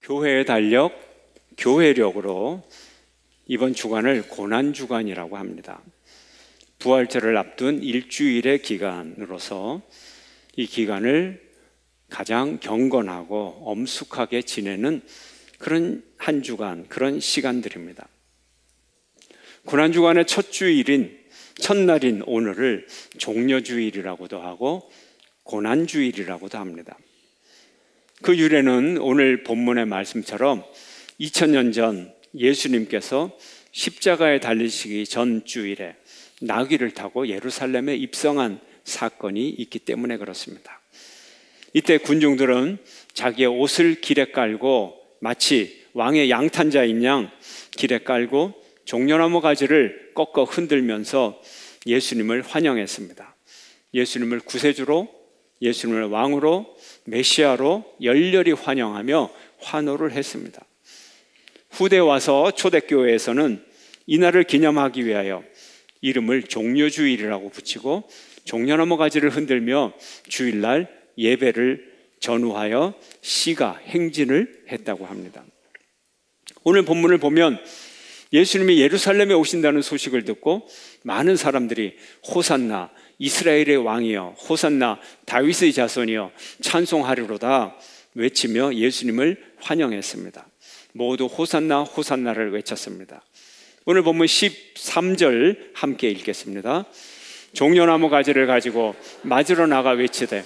교회의 달력, 교회력으로 이번 주간을 고난주간이라고 합니다. 부활절을 앞둔 일주일의 기간으로서 이 기간을 가장 경건하고 엄숙하게 지내는 그런 한 주간, 그런 시간들입니다. 고난주간의 첫 주일인 첫날인 오늘을 종려주일이라고도 하고 고난주일이라고도 합니다. 그 유래는 오늘 본문의 말씀처럼 2000년 전 예수님께서 십자가에 달리시기 전 주일에 나귀를 타고 예루살렘에 입성한 사건이 있기 때문에 그렇습니다. 이때 군중들은 자기의 옷을 길에 깔고 마치 왕의 양탄자인 양 길에 깔고 종려나무 가지를 꺾어 흔들면서 예수님을 환영했습니다. 예수님을 구세주로, 예수님을 왕으로, 메시아로 열렬히 환영하며 환호를 했습니다. 후대에 와서 초대교회에서는 이날을 기념하기 위하여 이름을 종려주일이라고 붙이고 종려나무 가지를 흔들며 주일날 예배를 전후하여 시가 행진을 했다고 합니다. 오늘 본문을 보면 예수님이 예루살렘에 오신다는 소식을 듣고 많은 사람들이 호산나 이스라엘의 왕이여, 호산나 다윗의 자손이여 찬송하리로다 외치며 예수님을 환영했습니다. 모두 호산나 호산나를 외쳤습니다. 오늘 본문 13절 함께 읽겠습니다. 종려나무 가지를 가지고 맞으러 나가 외치되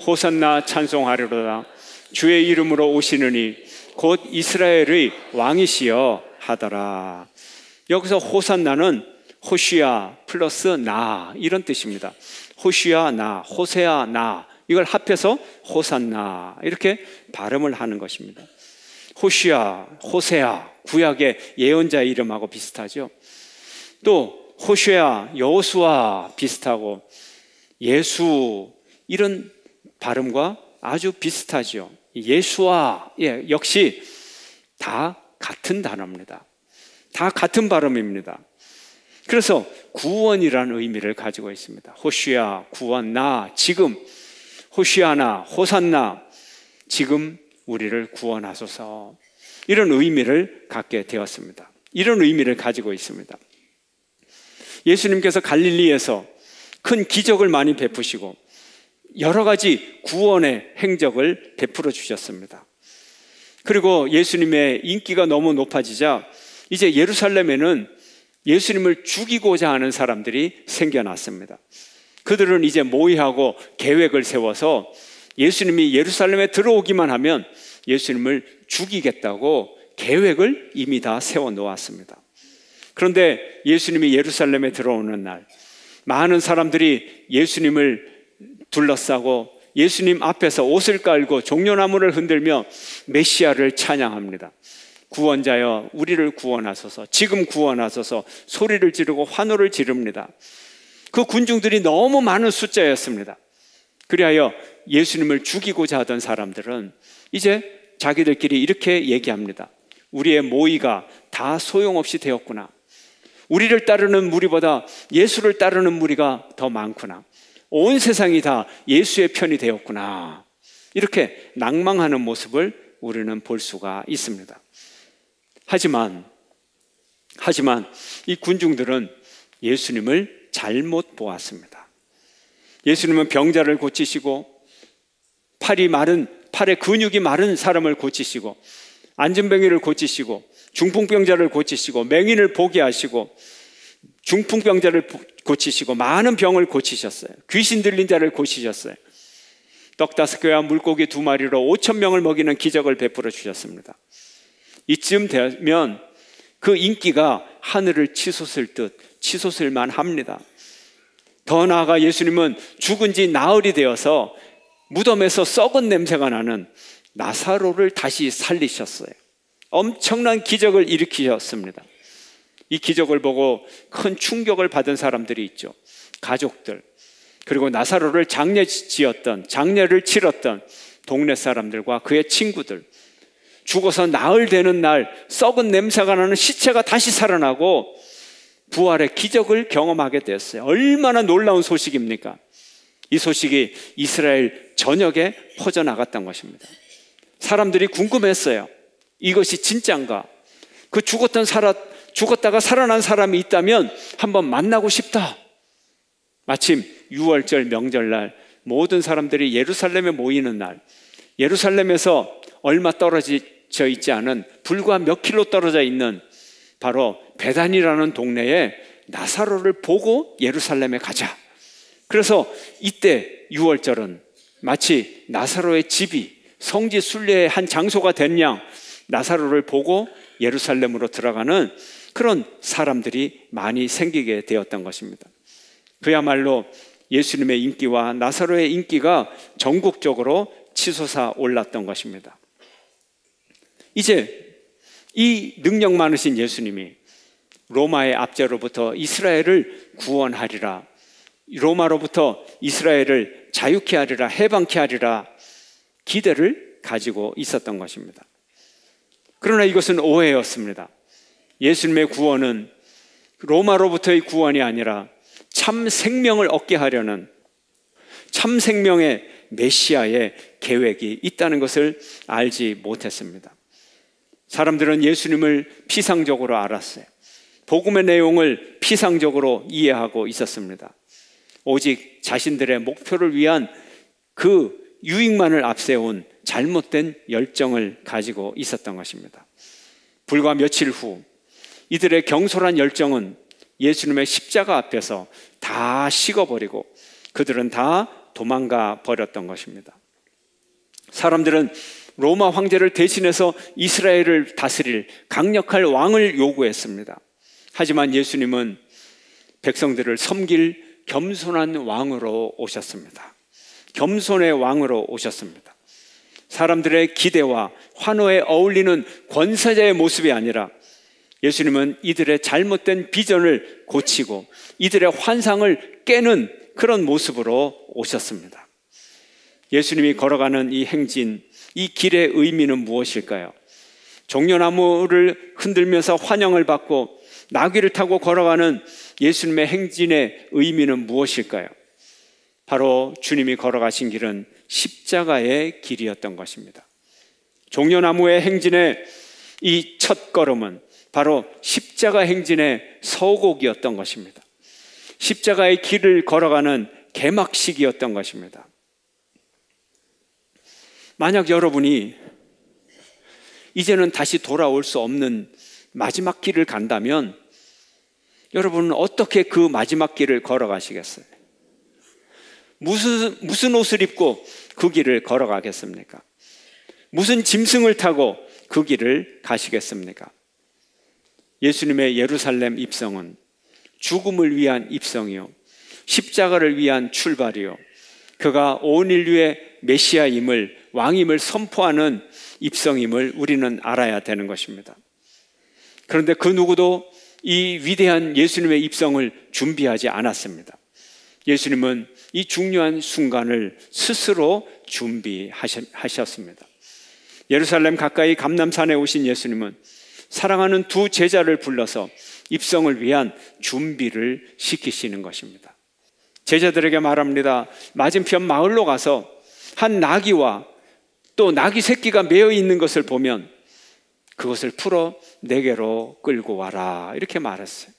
호산나 찬송하리로다 주의 이름으로 오시느니 곧 이스라엘의 왕이시여 하더라. 여기서 호산나는 호시아 플러스 나 이런 뜻입니다. 호시아 나, 호세아 나 이걸 합해서 호산나 이렇게 발음을 하는 것입니다. 호시아, 호세아 구약의 예언자 이름하고 비슷하죠. 또 호시아, 여호수아 비슷하고 예수 이런 발음과 아주 비슷하죠. 예수아 역시 다 같은 단어입니다. 다 같은 발음입니다. 그래서 구원이라는 의미를 가지고 있습니다. 호시아, 구원, 나, 지금 호시아나, 호산나 지금 우리를 구원하소서 이런 의미를 갖게 되었습니다. 이런 의미를 가지고 있습니다. 예수님께서 갈릴리에서 큰 기적을 많이 베푸시고 여러 가지 구원의 행적을 베풀어 주셨습니다. 그리고 예수님의 인기가 너무 높아지자 이제 예루살렘에는 예수님을 죽이고자 하는 사람들이 생겨났습니다. 그들은 이제 모의하고 계획을 세워서 예수님이 예루살렘에 들어오기만 하면 예수님을 죽이겠다고 계획을 이미 다 세워놓았습니다. 그런데 예수님이 예루살렘에 들어오는 날 많은 사람들이 예수님을 둘러싸고 예수님 앞에서 옷을 깔고 종려나무를 흔들며 메시아를 찬양합니다. 구원자여 우리를 구원하소서, 지금 구원하소서 소리를 지르고 환호를 지릅니다. 그 군중들이 너무 많은 숫자였습니다. 그리하여 예수님을 죽이고자 하던 사람들은 이제 자기들끼리 이렇게 얘기합니다. 우리의 모의가 다 소용없이 되었구나. 우리를 따르는 무리보다 예수를 따르는 무리가 더 많구나. 온 세상이 다 예수의 편이 되었구나. 이렇게 낭망하는 모습을 우리는 볼 수가 있습니다. 하지만 이 군중들은 예수님을 잘못 보았습니다. 예수님은 병자를 고치시고 팔의 근육이 마른 사람을 고치시고 안진뱅이를 고치시고 중풍병자를 고치시고 맹인을 보게 하시고 중풍병자를 고치시고 많은 병을 고치셨어요. 귀신 들린 자를 고치셨어요. 떡 5개와 물고기 2마리로 5,000명을 먹이는 기적을 베풀어 주셨습니다. 이쯤 되면 그 인기가 하늘을 치솟을 듯 치솟을만 합니다. 더 나아가 예수님은 죽은 지 나흘이 되어서 무덤에서 썩은 냄새가 나는 나사로를 다시 살리셨어요. 엄청난 기적을 일으키셨습니다. 이 기적을 보고 큰 충격을 받은 사람들이 있죠. 가족들, 그리고 나사로를 장례를 치렀던 동네 사람들과 그의 친구들, 죽어서 나흘 되는 날 썩은 냄새가 나는 시체가 다시 살아나고 부활의 기적을 경험하게 됐어요. 얼마나 놀라운 소식입니까? 이 소식이 이스라엘 전역에 퍼져나갔던 것입니다. 사람들이 궁금했어요. 이것이 진짜인가? 그 죽었다가 살아난 사람이 있다면 한번 만나고 싶다. 마침 6월절 명절날 모든 사람들이 예루살렘에 모이는 날, 예루살렘에서 얼마 떨어져 있지 않은 불과 몇 킬로 떨어져 있는 바로 베단이라는 동네에 나사로를 보고 예루살렘에 가자. 그래서 이때 6월절은 마치 나사로의 집이 성지 순례의 한 장소가 된 양 나사로를 보고 예루살렘으로 들어가는 그런 사람들이 많이 생기게 되었던 것입니다. 그야말로 예수님의 인기와 나사로의 인기가 전국적으로 치솟아 올랐던 것입니다. 이제 이 능력 많으신 예수님이 로마의 압제로부터 이스라엘을 구원하리라, 로마로부터 이스라엘을 자유케 하리라, 해방케 하리라 기대를 가지고 있었던 것입니다. 그러나 이것은 오해였습니다. 예수님의 구원은 로마로부터의 구원이 아니라 참 생명을 얻게 하려는 참 생명의 메시아의 계획이 있다는 것을 알지 못했습니다. 사람들은 예수님을 피상적으로 알았어요. 복음의 내용을 피상적으로 이해하고 있었습니다. 오직 자신들의 목표를 위한 그 유익만을 앞세운 잘못된 열정을 가지고 있었던 것입니다. 불과 며칠 후 이들의 경솔한 열정은 예수님의 십자가 앞에서 다 식어버리고 그들은 다 도망가 버렸던 것입니다. 사람들은 로마 황제를 대신해서 이스라엘을 다스릴 강력할 왕을 요구했습니다. 하지만 예수님은 백성들을 섬길 겸손한 왕으로 오셨습니다. 겸손의 왕으로 오셨습니다. 사람들의 기대와 환호에 어울리는 권세자의 모습이 아니라 예수님은 이들의 잘못된 비전을 고치고 이들의 환상을 깨는 그런 모습으로 오셨습니다. 예수님이 걸어가는 이 행진, 이 길의 의미는 무엇일까요? 종려나무를 흔들면서 환영을 받고 나귀를 타고 걸어가는 예수님의 행진의 의미는 무엇일까요? 바로 주님이 걸어가신 길은 십자가의 길이었던 것입니다. 종려나무의 행진의 이 첫 걸음은 바로 십자가 행진의 서곡이었던 것입니다. 십자가의 길을 걸어가는 개막식이었던 것입니다. 만약 여러분이 이제는 다시 돌아올 수 없는 마지막 길을 간다면 여러분은 어떻게 그 마지막 길을 걸어가시겠어요? 무슨 옷을 입고 그 길을 걸어가겠습니까? 무슨 짐승을 타고 그 길을 가시겠습니까? 예수님의 예루살렘 입성은 죽음을 위한 입성이요, 십자가를 위한 출발이요, 그가 온 인류의 메시아임을, 왕임을 선포하는 입성임을 우리는 알아야 되는 것입니다. 그런데 그 누구도 이 위대한 예수님의 입성을 준비하지 않았습니다. 예수님은 이 중요한 순간을 스스로 준비하셨습니다. 예루살렘 가까이 감람산에 오신 예수님은 사랑하는 두 제자를 불러서 입성을 위한 준비를 시키시는 것입니다. 제자들에게 말합니다. 맞은편 마을로 가서 한 나귀와 또 나귀 새끼가 매어 있는 것을 보면 그것을 풀어 내게로 끌고 와라, 이렇게 말했어요.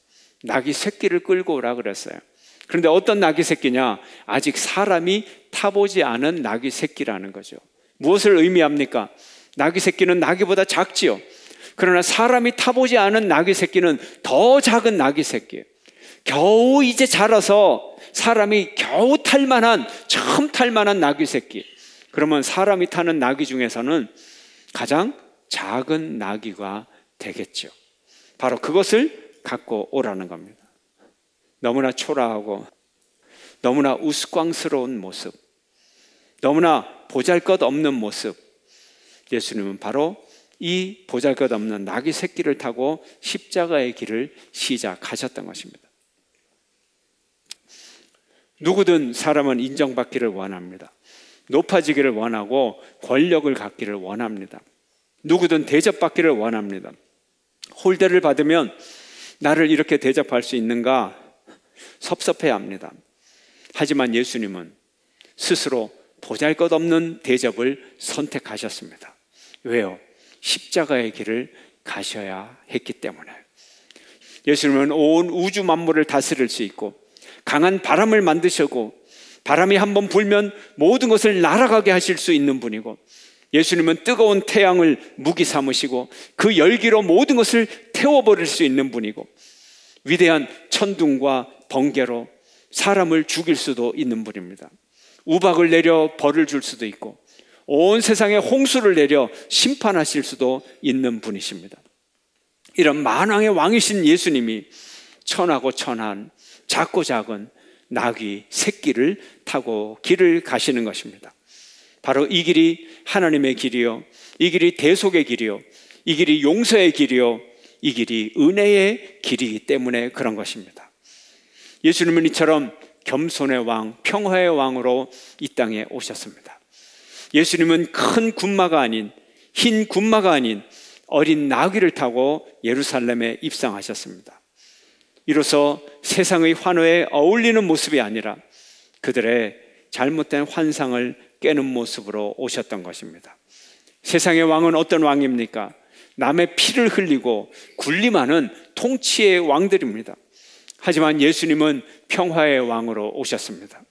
나귀 새끼를 끌고 오라 그랬어요. 그런데 어떤 나귀 새끼냐? 아직 사람이 타보지 않은 나귀 새끼라는 거죠. 무엇을 의미합니까? 나귀 새끼는 나귀보다 작지요. 그러나 사람이 타보지 않은 나귀 새끼는 더 작은 나귀 새끼예요. 겨우 이제 자라서 사람이 겨우 처음 탈 만한 나귀 새끼. 그러면 사람이 타는 나귀 중에서는 가장 작은 나귀가 되겠죠. 바로 그것을 갖고 오라는 겁니다. 너무나 초라하고 너무나 우스꽝스러운 모습, 너무나 보잘것없는 모습. 예수님은 바로 이 보잘것없는 나귀 새끼를 타고 십자가의 길을 시작하셨던 것입니다. 누구든 사람은 인정받기를 원합니다. 높아지기를 원하고 권력을 갖기를 원합니다. 누구든 대접받기를 원합니다. 홀대를 받으면 나를 이렇게 대접할 수 있는가 섭섭해합니다. 하지만 예수님은 스스로 보잘것없는 대접을 선택하셨습니다. 왜요? 십자가의 길을 가셔야 했기 때문에. 예수님은 온 우주 만물을 다스릴 수 있고 강한 바람을 만드시고 바람이 한번 불면 모든 것을 날아가게 하실 수 있는 분이고, 예수님은 뜨거운 태양을 무기 삼으시고 그 열기로 모든 것을 태워버릴 수 있는 분이고, 위대한 천둥과 번개로 사람을 죽일 수도 있는 분입니다. 우박을 내려 벌을 줄 수도 있고 온 세상에 홍수를 내려 심판하실 수도 있는 분이십니다. 이런 만왕의 왕이신 예수님이 천하고 천한 작고 작은 나귀 새끼를 타고 길을 가시는 것입니다. 바로 이 길이 하나님의 길이요, 이 길이 대속의 길이요, 이 길이 용서의 길이요, 이 길이 은혜의 길이기 때문에 그런 것입니다. 예수님은 이처럼 겸손의 왕, 평화의 왕으로 이 땅에 오셨습니다. 예수님은 큰 군마가 아닌, 흰 군마가 아닌 어린 나귀를 타고 예루살렘에 입성하셨습니다. 이로써 세상의 환호에 어울리는 모습이 아니라 그들의 잘못된 환상을 깨는 모습으로 오셨던 것입니다. 세상의 왕은 어떤 왕입니까? 남의 피를 흘리고 군림하는 통치의 왕들입니다. 하지만 예수님은 평화의 왕으로 오셨습니다.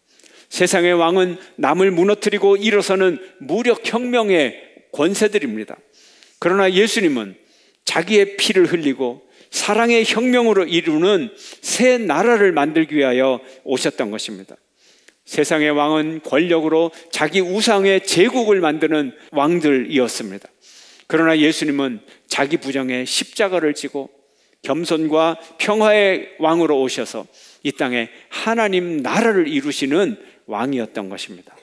세상의 왕은 남을 무너뜨리고 일어서는 무력혁명의 권세들입니다. 그러나 예수님은 자기의 피를 흘리고 사랑의 혁명으로 이루는 새 나라를 만들기 위하여 오셨던 것입니다. 세상의 왕은 권력으로 자기 우상의 제국을 만드는 왕들이었습니다. 그러나 예수님은 자기 부정에 십자가를 지고 겸손과 평화의 왕으로 오셔서 이 땅에 하나님 나라를 이루시는 왕이었던 것입니다.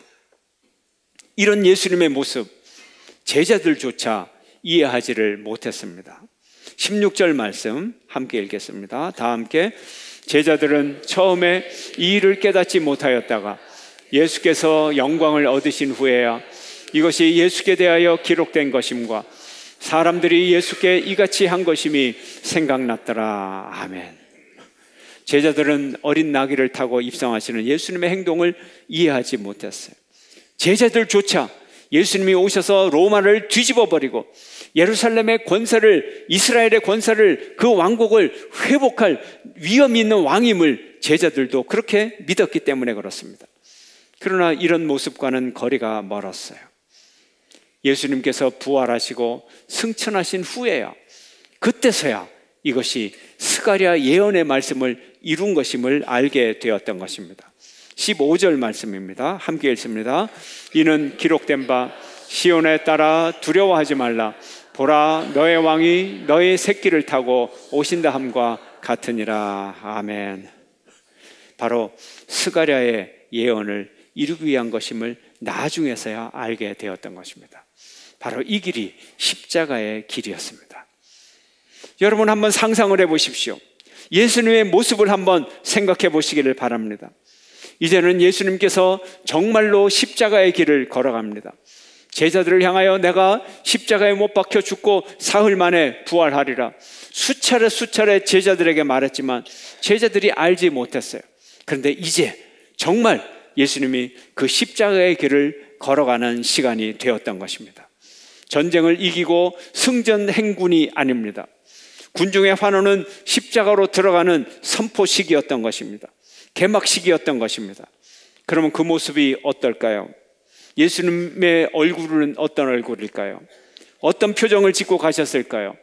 이런 예수님의 모습, 제자들조차 이해하지를 못했습니다. 16절 말씀 함께 읽겠습니다. 다 함께. 제자들은 처음에 이 일을 깨닫지 못하였다가 예수께서 영광을 얻으신 후에야 이것이 예수께 대하여 기록된 것임과 사람들이 예수께 이같이 한 것임이 생각났더라. 아멘. 제자들은 어린 나귀를 타고 입성하시는 예수님의 행동을 이해하지 못했어요. 제자들조차 예수님이 오셔서 로마를 뒤집어 버리고 예루살렘의 권세를, 이스라엘의 권세를, 그 왕국을 회복할 위엄이 있는 왕임을 제자들도 그렇게 믿었기 때문에 그렇습니다. 그러나 이런 모습과는 거리가 멀었어요. 예수님께서 부활하시고 승천하신 후에야, 그때서야 이것이 스가랴 예언의 말씀을 이룬 것임을 알게 되었던 것입니다. 15절 말씀입니다. 함께 읽습니다. 이는 기록된 바 시온에 따라 두려워하지 말라. 보라, 너의 왕이 너의 새끼를 타고 오신다 함과 같으니라. 아멘. 바로 스가랴의 예언을 이루기 위한 것임을 나중에서야 알게 되었던 것입니다. 바로 이 길이 십자가의 길이었습니다. 여러분 한번 상상을 해보십시오. 예수님의 모습을 한번 생각해 보시기를 바랍니다. 이제는 예수님께서 정말로 십자가의 길을 걸어갑니다. 제자들을 향하여 내가 십자가에 못 박혀 죽고 사흘 만에 부활하리라 수차례 제자들에게 말했지만 제자들이 알지 못했어요. 그런데 이제 정말 예수님이 그 십자가의 길을 걸어가는 시간이 되었던 것입니다. 전쟁을 이기고 승전 행군이 아닙니다. 군중의 환호는 십자가로 들어가는 선포식이었던 것입니다. 개막식이었던 것입니다. 그러면 그 모습이 어떨까요? 예수님의 얼굴은 어떤 얼굴일까요? 어떤 표정을 짓고 가셨을까요?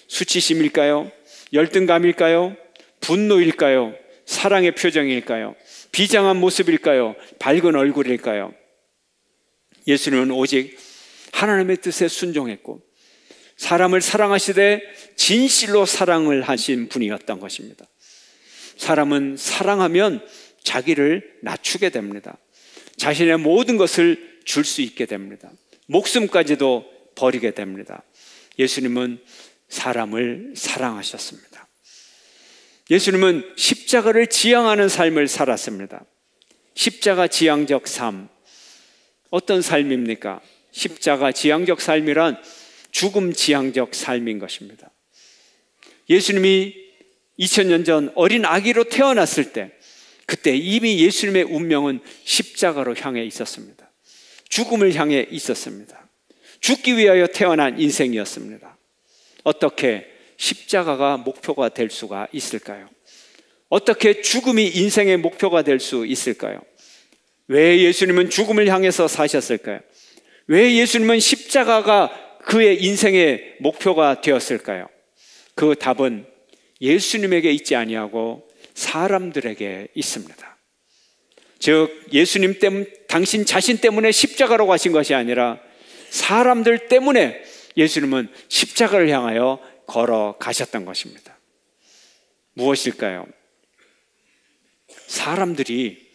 수치심일까요? 열등감일까요? 분노일까요? 사랑의 표정일까요? 비장한 모습일까요? 밝은 얼굴일까요? 예수님은 오직 하나님의 뜻에 순종했고 사람을 사랑하시되 진실로 사랑을 하신 분이었던 것입니다. 사람은 사랑하면 자기를 낮추게 됩니다. 자신의 모든 것을 줄 수 있게 됩니다. 목숨까지도 버리게 됩니다. 예수님은 사람을 사랑하셨습니다. 예수님은 십자가를 지향하는 삶을 살았습니다. 십자가 지향적 삶, 어떤 삶입니까? 십자가 지향적 삶이란 죽음 지향적 삶인 것입니다. 예수님이 2000년 전 어린 아기로 태어났을 때, 그때 이미 예수님의 운명은 십자가로 향해 있었습니다. 죽음을 향해 있었습니다. 죽기 위하여 태어난 인생이었습니다. 어떻게 십자가가 목표가 될 수가 있을까요? 어떻게 죽음이 인생의 목표가 될 수 있을까요? 왜 예수님은 죽음을 향해서 사셨을까요? 왜 예수님은 십자가가 그의 인생의 목표가 되었을까요? 그 답은 예수님에게 있지 아니하고 사람들에게 있습니다. 즉 예수님 때문에, 당신 자신 때문에 십자가로 가신 것이 아니라 사람들 때문에 예수님은 십자가를 향하여 걸어가셨던 것입니다. 무엇일까요? 사람들이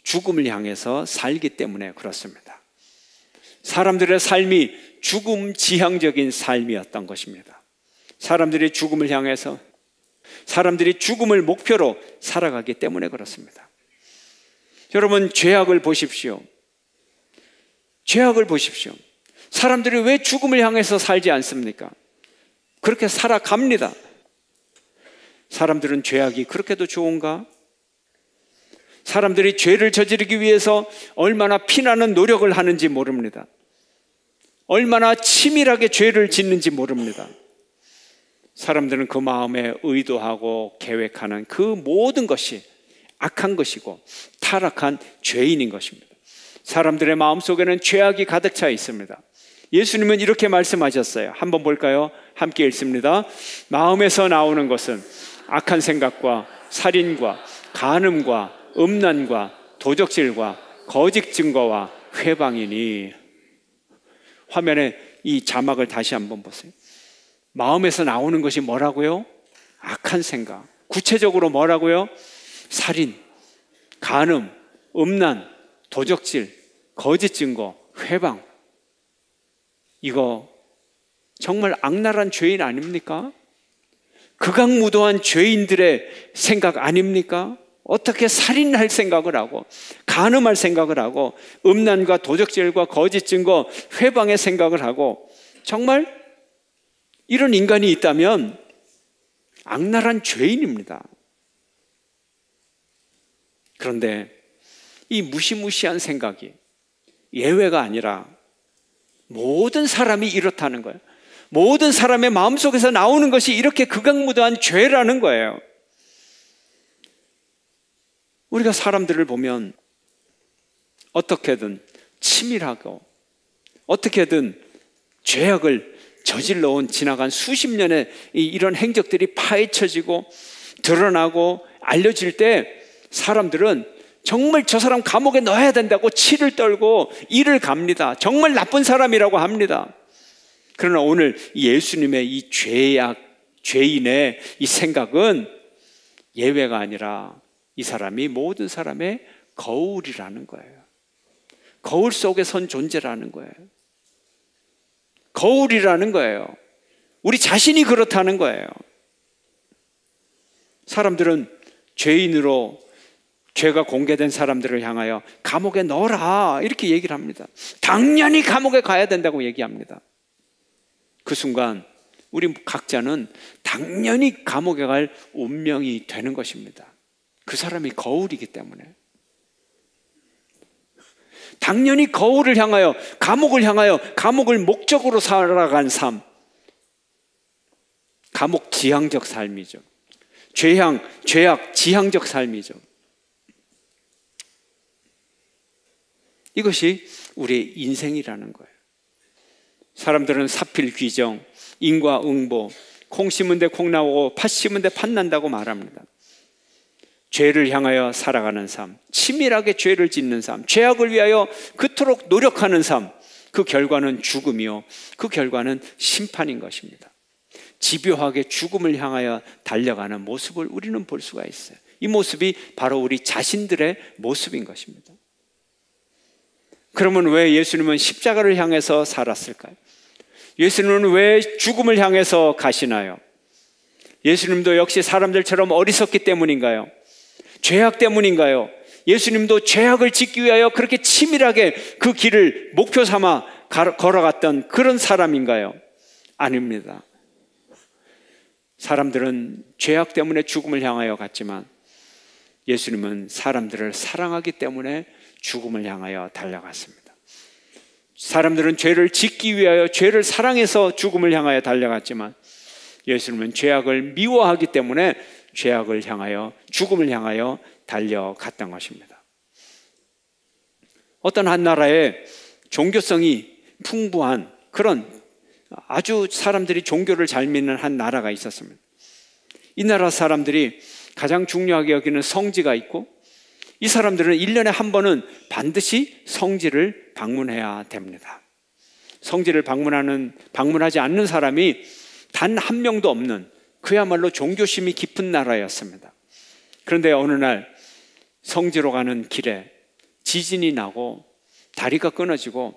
죽음을 향해서 살기 때문에 그렇습니다. 사람들의 삶이 죽음 지향적인 삶이었던 것입니다. 사람들이 죽음을 향해서, 사람들이 죽음을 목표로 살아가기 때문에 그렇습니다. 여러분, 죄악을 보십시오. 죄악을 보십시오. 사람들이 왜 죽음을 향해서 살지 않습니까? 그렇게 살아갑니다. 사람들은 죄악이 그렇게도 좋은가? 사람들이 죄를 저지르기 위해서 얼마나 피나는 노력을 하는지 모릅니다. 얼마나 치밀하게 죄를 짓는지 모릅니다. 사람들은 그 마음에 의도하고 계획하는 그 모든 것이 악한 것이고 타락한 죄인인 것입니다. 사람들의 마음속에는 죄악이 가득 차 있습니다. 예수님은 이렇게 말씀하셨어요. 한번 볼까요? 함께 읽습니다. 마음에서 나오는 것은 악한 생각과 살인과 간음과 음란과 도적질과 거짓 증거와 회방이니. 화면에 이 자막을 다시 한번 보세요. 마음에서 나오는 것이 뭐라고요? 악한 생각. 구체적으로 뭐라고요? 살인, 간음, 음란, 도적질, 거짓 증거, 회방. 이거 정말 악랄한 죄인 아닙니까? 극악무도한 죄인들의 생각 아닙니까? 어떻게 살인할 생각을 하고 간음할 생각을 하고 음란과 도적질과 거짓 증거, 회방의 생각을 하고, 정말 이런 인간이 있다면 악랄한 죄인입니다. 그런데 이 무시무시한 생각이 예외가 아니라 모든 사람이 이렇다는 거예요. 모든 사람의 마음속에서 나오는 것이 이렇게 극악무도한 죄라는 거예요. 우리가 사람들을 보면 어떻게든 치밀하고 어떻게든 죄악을 저질러 온 지나간 수십 년의 이런 행적들이 파헤쳐지고 드러나고 알려질 때 사람들은 정말 저 사람 감옥에 넣어야 된다고 치를 떨고 이를 갑니다. 정말 나쁜 사람이라고 합니다. 그러나 오늘 예수님의 이 죄인의 이 생각은 예외가 아니라 이 사람이 모든 사람의 거울이라는 거예요. 거울 속에 선 존재라는 거예요. 거울이라는 거예요. 우리 자신이 그렇다는 거예요. 사람들은 죄인으로 죄가 공개된 사람들을 향하여 감옥에 넣어라 이렇게 얘기를 합니다. 당연히 감옥에 가야 된다고 얘기합니다. 그 순간 우리 각자는 당연히 감옥에 갈 운명이 되는 것입니다. 그 사람이 거울이기 때문에. 당연히 거울을 향하여, 감옥을 향하여, 감옥을 목적으로 살아간 삶, 감옥 지향적 삶이죠. 죄악 지향적 삶이죠. 이것이 우리의 인생이라는 거예요. 사람들은 사필귀정, 인과응보, 콩 심은 데 콩 나오고 팥 심은 데 팥 난다고 말합니다. 죄를 향하여 살아가는 삶, 치밀하게 죄를 짓는 삶, 죄악을 위하여 그토록 노력하는 삶, 그 결과는 죽음이요, 그 결과는 심판인 것입니다. 집요하게 죽음을 향하여 달려가는 모습을 우리는 볼 수가 있어요. 이 모습이 바로 우리 자신들의 모습인 것입니다. 그러면 왜 예수님은 십자가를 향해서 살았을까요? 예수님은 왜 죽음을 향해서 가시나요? 예수님도 역시 사람들처럼 어리석기 때문인가요? 죄악 때문인가요? 예수님도 죄악을 짓기 위하여 그렇게 치밀하게 그 길을 목표 삼아 걸어갔던 그런 사람인가요? 아닙니다. 사람들은 죄악 때문에 죽음을 향하여 갔지만 예수님은 사람들을 사랑하기 때문에 죽음을 향하여 달려갔습니다. 사람들은 죄를 짓기 위하여 죄를 사랑해서 죽음을 향하여 달려갔지만 예수님은 죄악을 미워하기 때문에 죄악을 향하여 죽음을 향하여 달려갔던 것입니다. 어떤 한 나라에 종교성이 풍부한 그런 아주 사람들이 종교를 잘 믿는 한 나라가 있었습니다. 이 나라 사람들이 가장 중요하게 여기는 성지가 있고 이 사람들은 1년에 한 번은 반드시 성지를 방문해야 됩니다. 성지를 방문하지 않는 사람이 단 한 명도 없는 그야말로 종교심이 깊은 나라였습니다. 그런데 어느 날 성지로 가는 길에 지진이 나고 다리가 끊어지고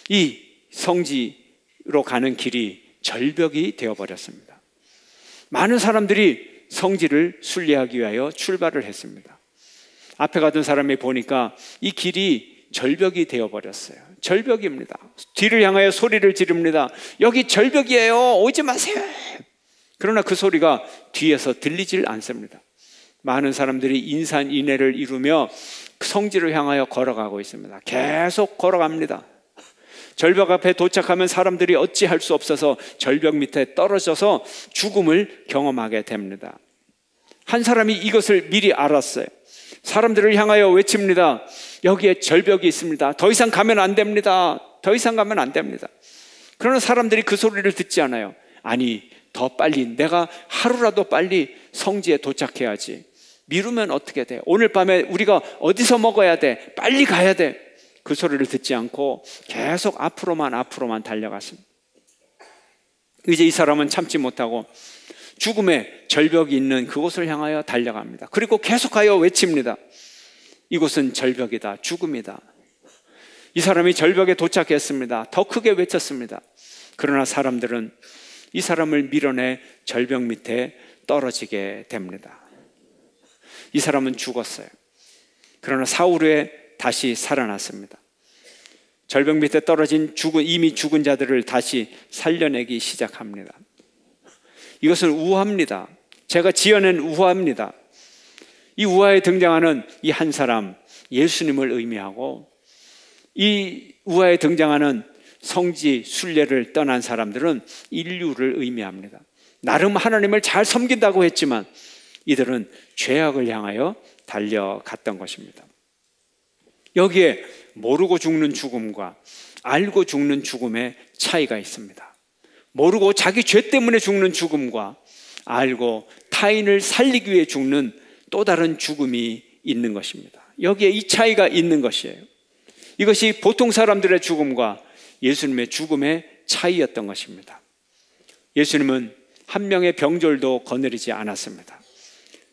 이 성지로 가는 길이 절벽이 되어버렸습니다. 많은 사람들이 성지를 순례하기 위하여 출발을 했습니다. 앞에 가던 사람이 보니까 이 길이 절벽이 되어버렸어요. 절벽입니다. 뒤를 향하여 소리를 지릅니다. 여기 절벽이에요. 오지 마세요. 그러나 그 소리가 뒤에서 들리질 않습니다. 많은 사람들이 인산인해를 이루며 성지를 향하여 걸어가고 있습니다. 계속 걸어갑니다. 절벽 앞에 도착하면 사람들이 어찌할 수 없어서 절벽 밑에 떨어져서 죽음을 경험하게 됩니다. 한 사람이 이것을 미리 알았어요. 사람들을 향하여 외칩니다. 여기에 절벽이 있습니다. 더 이상 가면 안 됩니다. 더 이상 가면 안 됩니다. 그러나 사람들이 그 소리를 듣지 않아요. 아니, 더 빨리, 내가 하루라도 빨리 성지에 도착해야지. 미루면 어떻게 돼? 오늘 밤에 우리가 어디서 먹어야 돼? 빨리 가야 돼. 그 소리를 듣지 않고 계속 앞으로만 달려갔습니다. 이제 이 사람은 참지 못하고 죽음의 절벽이 있는 그곳을 향하여 달려갑니다. 그리고 계속하여 외칩니다. 이곳은 절벽이다. 죽음이다. 이 사람이 절벽에 도착했습니다. 더 크게 외쳤습니다. 그러나 사람들은 이 사람을 밀어내 절벽 밑에 떨어지게 됩니다. 이 사람은 죽었어요. 그러나 사흘 후에 다시 살아났습니다. 절벽 밑에 떨어진 이미 죽은 자들을 다시 살려내기 시작합니다. 이것은 우화입니다. 제가 지어낸 우화입니다. 이 우화에 등장하는 이 한 사람, 예수님을 의미하고 이 우화에 등장하는 성지 순례를 떠난 사람들은 인류를 의미합니다. 나름 하나님을 잘 섬긴다고 했지만 이들은 죄악을 향하여 달려갔던 것입니다. 여기에 모르고 죽는 죽음과 알고 죽는 죽음의 차이가 있습니다. 모르고 자기 죄 때문에 죽는 죽음과 알고 타인을 살리기 위해 죽는 또 다른 죽음이 있는 것입니다. 여기에 이 차이가 있는 것이에요. 이것이 보통 사람들의 죽음과 예수님의 죽음의 차이였던 것입니다. 예수님은 한 명의 병졸도 거느리지 않았습니다.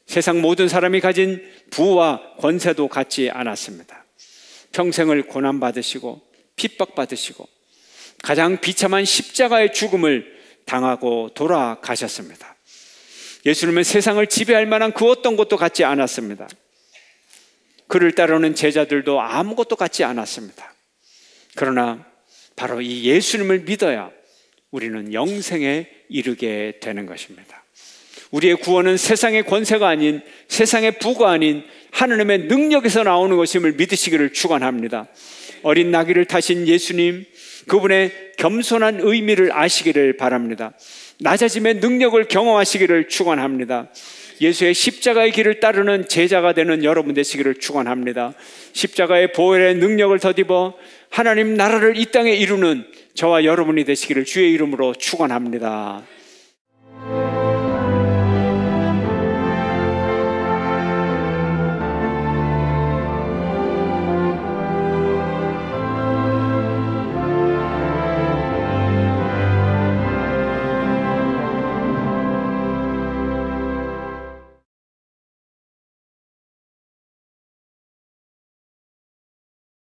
세상 모든 사람이 가진 부와 권세도 갖지 않았습니다. 평생을 고난받으시고 핍박받으시고 가장 비참한 십자가의 죽음을 당하고 돌아가셨습니다. 예수님은 세상을 지배할 만한 그 어떤 것도 갖지 않았습니다. 그를 따르는 제자들도 아무것도 갖지 않았습니다. 그러나 바로 이 예수님을 믿어야 우리는 영생에 이르게 되는 것입니다. 우리의 구원은 세상의 권세가 아닌, 세상의 부가 아닌 하나님의 능력에서 나오는 것임을 믿으시기를 축원합니다. 어린 나귀를 타신 예수님, 그분의 겸손한 의미를 아시기를 바랍니다. 낮아짐의 능력을 경험하시기를 축원합니다. 예수의 십자가의 길을 따르는 제자가 되는 여러분 되시기를 축원합니다. 십자가의 보혈의 능력을 덧입어 하나님 나라를 이 땅에 이루는 저와 여러분이 되시기를 주의 이름으로 축원합니다.